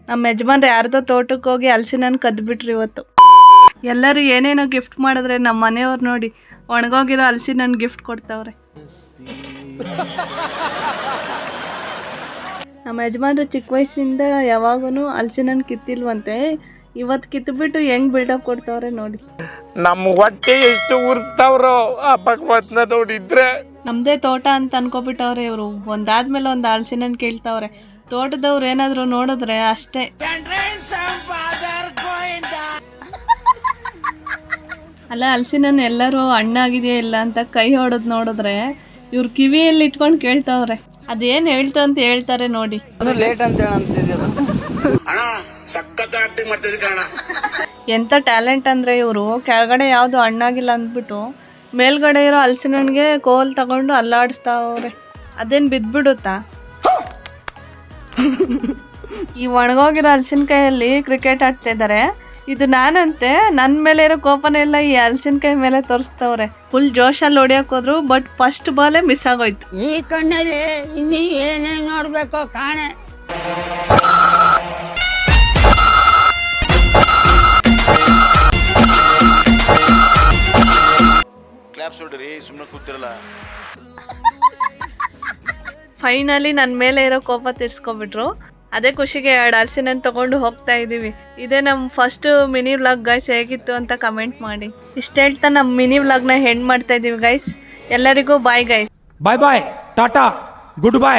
ನಮ್ಮ ಯಜಮಾನ್ರು ಯಾರ್ದೋ ತೋಟಕ್ಕೆ ಹೋಗಿ ಹಲಸಿನಣ್ಣು ಕದ್ಬಿಟ್ರಿ ಇವತ್ತು. ಎಲ್ಲರೂ ಏನೇನೋ ಗಿಫ್ಟ್ ಮಾಡಿದ್ರೆ ನಮ್ಮ ಮನೆಯವ್ರು ನೋಡಿ ಒಣಗೋಗಿರೋ ಹಲಸಿನಣ್ಣು ಗಿಫ್ಟ್ ಕೊಡ್ತಾವ್ರೆ. ನಮ್ಮ ಯಜಮಾನ್ರು ಚಿಕ್ಕ ವಯಸ್ಸಿಂದ ಯಾವಾಗೂ ಹಲಸಿನಣ್ಣು ಕಿತ್ತಿಲ್ವಂತೆ. ಇವತ್ತು ಕಿತ್ಬಿಟ್ಟು ಹೆಂಗ್ ಬಿಲ್ಡಪ್ ಕೊಡ್ತಾವ್ರೆ ನೋಡಿ. ನಮ್ಮ ಹೊಟ್ಟೆ ಎಷ್ಟು ಉರ್ಸ್ತಾವ್ರೋ ಆ ಭಗವತ್ನ ನೋಡಿದ್ರೆ. ನಮ್ದೇ ತೋಟ ಅಂತ ಅನ್ಕೋಬಿಟ್ಟವ್ರೆ ಇವರು. ಒಂದಾದ್ಮೇಲೆ ಒಂದು ಹಲಸಿನಣ್ಣು ಕೇಳ್ತಾವ್ರೆ. ತೋಟದವ್ರು ಏನಾದ್ರು ನೋಡಿದ್ರೆ ಅಷ್ಟೇ. ಅಲ್ಲ, ಹಲಸಿನಣ್ಣು ಎಲ್ಲರೂ ಹಣ್ಣಾಗಿದೆಯಾ ಇಲ್ಲ ಅಂತ ಕೈ ಹೊಡೆದ್ ನೋಡಿದ್ರೆ ಇವ್ರು ಕಿವಿಯಲ್ಲಿ ಇಟ್ಕೊಂಡು ಕೇಳ್ತಾವ್ರೆ. ಅದೇನ್ ಹೇಳ್ತು ಅಂತ ಹೇಳ್ತಾರೆ ನೋಡಿ. ಎಂತ ಟ್ಯಾಲೆಂಟ್ ಅಂದ್ರೆ ಇವರು ಕೆಳಗಡೆ ಯಾವ್ದು ಹಣ್ಣಾಗಿಲ್ಲ ಅಂದ್ಬಿಟ್ಟು ಮೇಲ್ಗಡೆ ಇರೋ ಹಲಸಿನಣ್ಣಿಗೆ ಕೋಲ್ ತಗೊಂಡು ಅಲ್ಲಾಡಿಸ್ತಾವ್ರೆ. ಅದೇನ್ ಬಿದ್ಬಿಡುತ್ತಾ? ಈ ಒಣಗೋಗಿರೋ ಹಲಸಿನಕಾಯಲ್ಲಿ ಕ್ರಿಕೆಟ್ ಆಡ್ತಾ ಇದ್ದಾರೆ. ಇದು ನಾನಂತೆ ನನ್ನ ಮೇಲೆ ಇರೋ ಕೋಪನ ಎಲ್ಲ ಈ ಹಲಸಿನಕಾಯಿ ಮೇಲೆ ತೋರಿಸ್ತವ್ರೆ. ಫುಲ್ ಜೋಶಲ್ಲಿ ಹೊಡಿಯಕ್ ಹೋದ್ರು, ಬಟ್ ಫಸ್ಟ್ ಬಾಲೇ ಮಿಸ್ ಆಗೋಯ್ತು. ಈ ಕಣ್ಣಲ್ಲಿ ಇನ್ನೀ ಏನೇನ್ ನೋಡ್ಬೇಕೋ ಕಾಣೆ. ಫೈನಲಿ ನನ್ನ ಮೇಲೆ ಇರೋ ಕೋಪ ತೀರ್ಸ್ಕೊಬಿಟ್ರು. ಅದೇ ಖುಷಿಗೆ 2 ಹಲಸಿನಣ್ಣು ತಗೊಂಡು ಹೋಗ್ತಾ ಇದೀವಿ. ಇದೇ ನಮ್ಮ ಫಸ್ಟ್ ಮಿನಿ ವ್ಲಾಗ್ ಗೈಸ್. ಹೇಗಿತ್ತು ಅಂತ ಕಮೆಂಟ್ ಮಾಡಿ. ಇಷ್ಟ ಹೇಳ್ತಾ ನಮ್ಮ ಮಿನಿ ವ್ಲಾಗ್ನ ಹೆಂಡ್ ಮಾಡ್ತಾ ಇದೀವಿ ಗೈಸ್. ಎಲ್ಲರಿಗೂ ಬಾಯ್ ಗೈಸ್. ಬಾಯ್ ಬಾಯ್, ಟಾಟಾ, ಗುಡ್ ಬಾಯ್.